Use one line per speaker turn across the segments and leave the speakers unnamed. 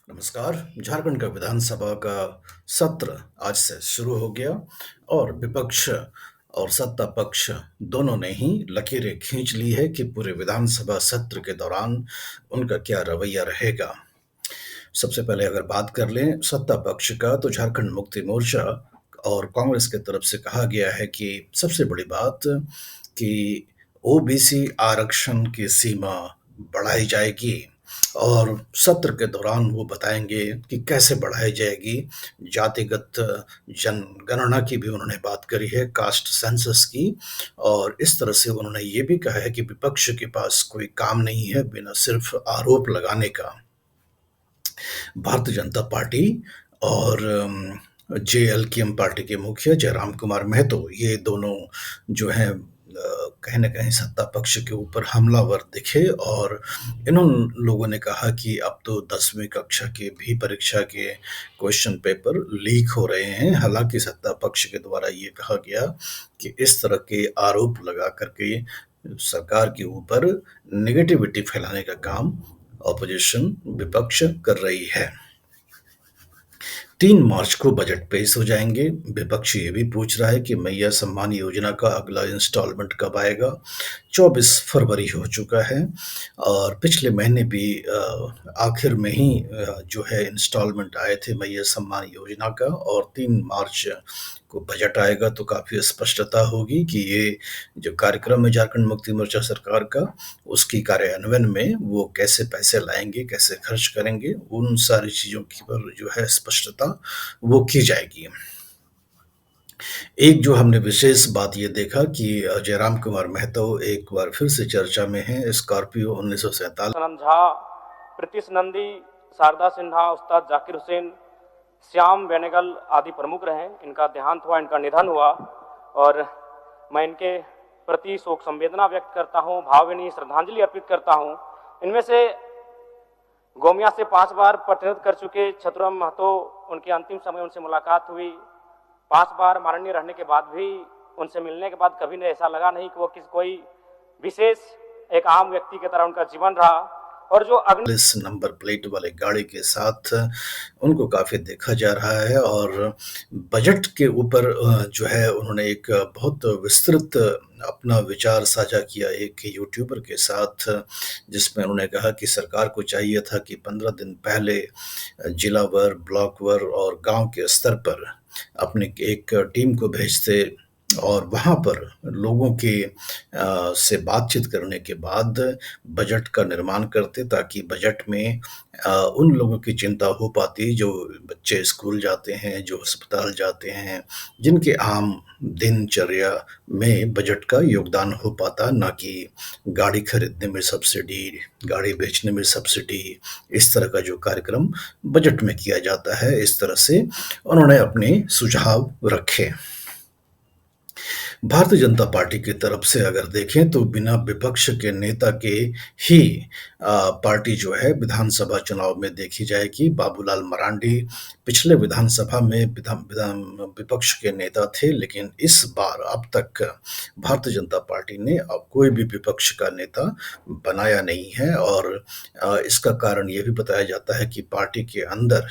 नमस्कार। झारखंड का विधानसभा का सत्र आज से शुरू हो गया और विपक्ष और सत्ता पक्ष दोनों ने ही लकीरें खींच ली है कि पूरे विधानसभा सत्र के दौरान उनका क्या रवैया रहेगा। सबसे पहले अगर बात कर लें सत्ता पक्ष का तो झारखंड मुक्ति मोर्चा और कांग्रेस की तरफ से कहा गया है कि सबसे बड़ी बात कि ओबीसी आरक्षण की सीमा बढ़ाई जाएगी और सत्र के दौरान वो बताएंगे कि कैसे बढ़ाई जाएगी। जातिगत जनगणना की भी उन्होंने बात करी है, कास्ट सेंसस की। और इस तरह से उन्होंने ये भी कहा है कि विपक्ष के पास कोई काम नहीं है बिना सिर्फ आरोप लगाने का। भारतीय जनता पार्टी और जेएलकेएम पार्टी के मुखिया जयराम कुमार महतो ये दोनों जो हैं कहीं न कहीं सत्ता पक्ष के ऊपर हमलावर दिखे और इन लोगों ने कहा कि अब तो 10वीं कक्षा की भी परीक्षा के क्वेश्चन पेपर लीक हो रहे हैं। हालाँकि सत्ता पक्ष के द्वारा ये कहा गया कि इस तरह के आरोप लगा कर के सरकार के ऊपर नेगेटिविटी फैलाने का काम ऑपोजिशन विपक्ष कर रही है। 3 मार्च को बजट पेश हो जाएंगे। विपक्ष ये भी पूछ रहा है कि मैया सम्मान योजना का अगला इंस्टॉलमेंट कब आएगा। 24 फरवरी हो चुका है और पिछले महीने भी आखिर में ही जो है इंस्टॉलमेंट आए थे मैया सम्मान योजना का और 3 मार्च को बजट आएगा तो काफ़ी स्पष्टता होगी कि ये जो कार्यक्रम है झारखंड मुक्ति मोर्चा सरकार का, उसकी कार्यान्वयन में वो कैसे पैसे लाएँगे, कैसे खर्च करेंगे, उन सारी चीज़ों की पर जो है स्पष्टता वो की जाएगी। एक जो हमने विशेष बात ये देखा कि जयराम कुमार महतो एक बार फिर से चर्चा में हैं। स्कॉर्पियो 1947
सनम झा, प्रीतिश नंदी, शारदा सिन्हा, उस्ताद जाकिर हुसैन, श्याम बेनेगल आदि प्रमुख रहे। इनका देहांत हुआ, इनका निधन हुआ और मैं इनके प्रति शोक संवेदना व्यक्त करता हूँ, भावभीनी श्रद्धांजलि अर्पित करता हूँ। इनमें से गोमिया से 5 बार प्रतिनिधित्व कर चुके छतुराम महतो, उनके अंतिम समय उनसे मुलाकात हुई। 5 बार माननीय रहने के बाद भी उनसे मिलने के बाद कभी नहीं ऐसा लगा नहीं कि वो कोई विशेष एक आम व्यक्ति की तरह उनका जीवन रहा। और जो
इस नंबर प्लेट वाले गाड़ी के साथ उनको काफ़ी देखा जा रहा है और बजट के ऊपर जो है उन्होंने एक बहुत विस्तृत अपना विचार साझा किया एक यूट्यूबर के साथ, जिसमें उन्होंने कहा कि सरकार को चाहिए था कि 15 दिन पहले जिलावार, ब्लॉकवार और गांव के स्तर पर अपनी एक टीम को भेजते और वहाँ पर लोगों के से बातचीत करने के बाद बजट का निर्माण करते ताकि बजट में उन लोगों की चिंता हो पाती जो बच्चे स्कूल जाते हैं, जो अस्पताल जाते हैं, जिनके आम दिनचर्या में बजट का योगदान हो पाता, ना कि गाड़ी खरीदने में सब्सिडी, गाड़ी बेचने में सब्सिडी, इस तरह का जो कार्यक्रम बजट में किया जाता है। इस तरह से उन्होंने अपने सुझाव रखे। भारतीय जनता पार्टी की तरफ से अगर देखें तो बिना विपक्ष के नेता के ही पार्टी जो है विधानसभा चुनाव में देखी जाएगी। बाबूलाल मरांडी पिछले विधानसभा में विपक्ष के नेता थे, लेकिन इस बार अब तक भारतीय जनता पार्टी ने अब कोई भी विपक्ष का नेता बनाया नहीं है और इसका कारण ये भी बताया जाता है कि पार्टी के अंदर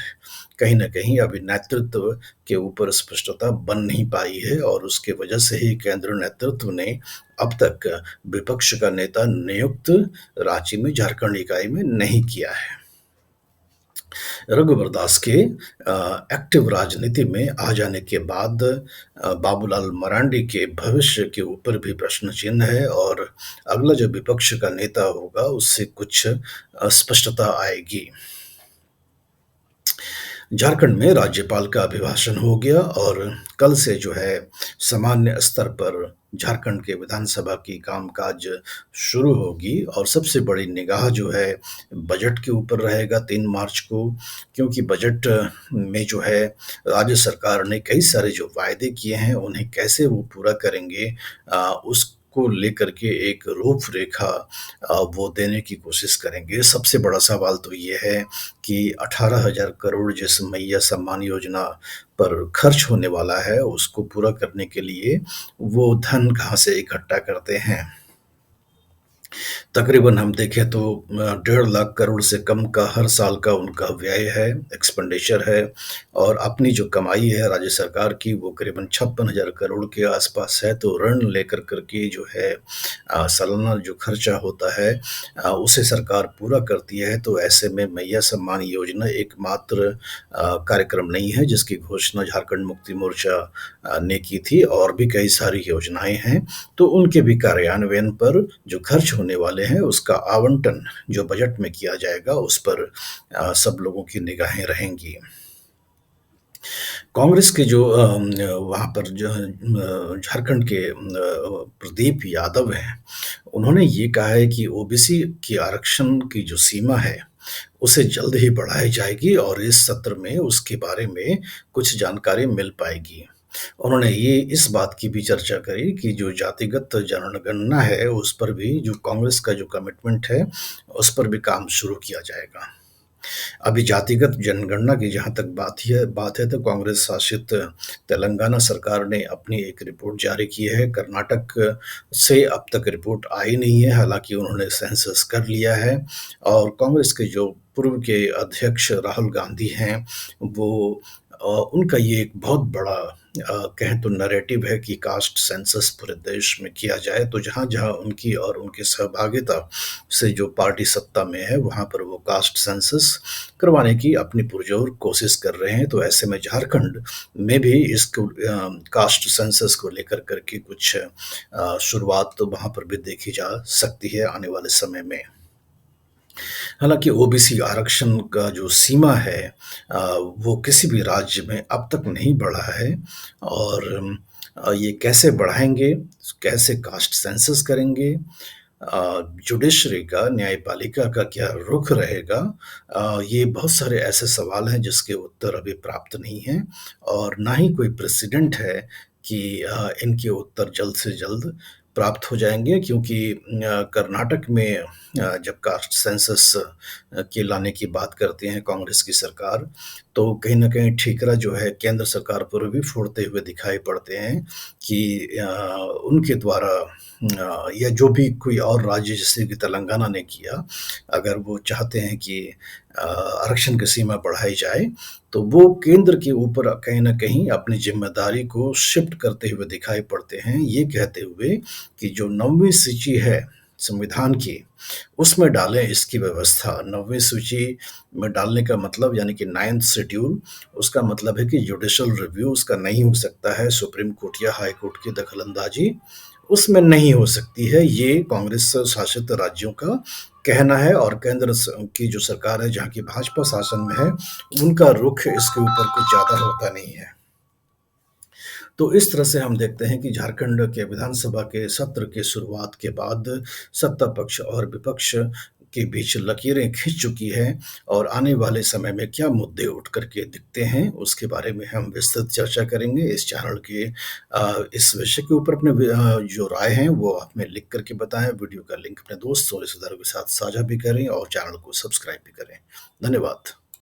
कहीं न कहीं अभी नेतृत्व के ऊपर स्पष्टता बन नहीं पाई है और उसके वजह से ही केंद्र नेतृत्व ने अब तक विपक्ष का नेता नियुक्त रांची में झारखंड इकाई में नहीं किया है। रघुवर दास के एक्टिव राजनीति में आ जाने के बाद बाबूलाल मरांडी के भविष्य के ऊपर भी प्रश्न चिन्ह है और अगला जो विपक्ष का नेता होगा उससे कुछ स्पष्टता आएगी। झारखंड में राज्यपाल का अभिभाषण हो गया और कल से जो है सामान्य स्तर पर झारखंड के विधानसभा की कामकाज शुरू होगी और सबसे बड़ी निगाह जो है बजट के ऊपर रहेगा 3 मार्च को, क्योंकि बजट में जो है राज्य सरकार ने कई सारे जो वायदे किए हैं उन्हें कैसे वो पूरा करेंगे उसको लेकर के एक रूपरेखा वो देने की कोशिश करेंगे। सबसे बड़ा सवाल तो ये है कि 18,000 करोड़ जिस मैया सम्मान योजना पर खर्च होने वाला है उसको पूरा करने के लिए वो धन कहाँ से इकट्ठा करते हैं। तकरीबन हम देखें तो 1.5 लाख करोड़ से कम का हर साल का उनका व्यय है, एक्सपेंडिचर है और अपनी जो कमाई है राज्य सरकार की वो करीबन 56,000 करोड़ के आसपास है। तो ऋण लेकर कर के जो है सालाना जो खर्चा होता है उसे सरकार पूरा करती है। तो ऐसे में मैया सम्मान योजना एकमात्र कार्यक्रम नहीं है जिसकी घोषणा झारखंड मुक्ति मोर्चा ने की थी और भी कई सारी योजनाएँ हैं। तो उनके भी कार्यान्वयन पर जो खर्च होने वाले हैं उसका आवंटन जो बजट में किया जाएगा उस पर सब लोगों की निगाहें रहेंगी। कांग्रेस के जो वहाँ पर जो झारखंड के प्रदीप यादव हैं, उन्होंने ये कहा है कि ओबीसी की आरक्षण की जो सीमा है, उसे जल्द ही बढ़ाई जाएगी और इस सत्र में उसके बारे में कुछ जानकारी मिल पाएगी। उन्होंने ये इस बात की भी चर्चा करी कि जो जातिगत जनगणना है, उस पर भी जो कांग्रेस का जो कमिटमेंट है, उस पर भी काम शुरू किया जाएगा। अभी जातिगत जनगणना की जहाँ तक बात है तो कांग्रेस शासित तेलंगाना सरकार ने अपनी एक रिपोर्ट जारी की है। कर्नाटक से अब तक रिपोर्ट आई नहीं है, हालाँकि उन्होंने सेंसस कर लिया है और कांग्रेस के जो पूर्व के अध्यक्ष राहुल गांधी हैं, वो उनका ये एक बहुत बड़ा कहें तो नैरेटिव है कि कास्ट सेंसस पूरे देश में किया जाए। तो जहाँ-जहाँ उनकी और उनकी सहभागिता से जो पार्टी सत्ता में है, वहाँ पर वो कास्ट सेंसस करवाने की अपनी पुरजोर कोशिश कर रहे हैं। तो ऐसे में झारखंड में भी इसको कास्ट सेंसस को लेकर कर के कुछ शुरुआत तो वहाँ पर भी देखी जा सकती है आने वाले समय में। हालाँकि ओबीसी आरक्षण का जो सीमा है वो किसी भी राज्य में अब तक नहीं बढ़ा है और ये कैसे बढ़ाएँगे, कैसे कास्ट सेंसस करेंगे, जुडिशरी का, न्यायपालिका का क्या रुख रहेगा? ये बहुत सारे ऐसे सवाल हैं जिसके उत्तर अभी प्राप्त नहीं हैं और ना ही कोई प्रेसिडेंट है कि इनके उत्तर जल्द से जल्द प्राप्त हो जाएँगे क्योंकि कर्नाटक में जब कास्ट सेंसस के लाने की बात करती है कांग्रेस की सरकार, तो कहीं न कहीं ठीकरा जो है केंद्र सरकार पर भी फोड़ते हुए दिखाई पड़ते हैं कि उनके द्वारा या जो भी कोई और राज्य जैसे कि तेलंगाना ने किया, अगर वो चाहते हैं कि आरक्षण की सीमा बढ़ाई जाए, तो वो केंद्र के ऊपर कहीं न कहीं अपनी ज़िम्मेदारी को शिफ्ट करते हुए दिखाई पड़ते हैं, ये कहते हुए कि जो 9वीं सूची है संविधान की, उसमें डालें इसकी व्यवस्था। 9वीं सूची में डालने का मतलब यानी कि 9th शेड्यूल, उसका मतलब है कि जुडिशियल रिव्यू उसका नहीं हो सकता है, सुप्रीम कोर्ट या हाई कोर्ट की दखल-अंदाज़ी उसमें नहीं हो सकती है। ये कांग्रेस शासित राज्यों का कहना है और केंद्र की जो सरकार है, जहाँ की भाजपा शासन में है, उनका रुख इसके ऊपर कुछ ज़्यादा होता नहीं है। तो इस तरह से हम देखते हैं कि झारखंड के विधानसभा के सत्र की शुरुआत के बाद सत्ता पक्ष और विपक्ष के बीच लकीरें खिंच चुकी हैं और आने वाले समय में क्या मुद्दे उठ कर के दिखते हैं, उसके बारे में हम विस्तृत चर्चा करेंगे। इस चैनल के इस विषय के ऊपर अपने जो राय हैं, वो आप हमें लिख कर के बताएँ। वीडियो का लिंक अपने दोस्त और रिश्तेदारों के साथ साझा भी करें और चैनल को सब्सक्राइब भी करें। धन्यवाद।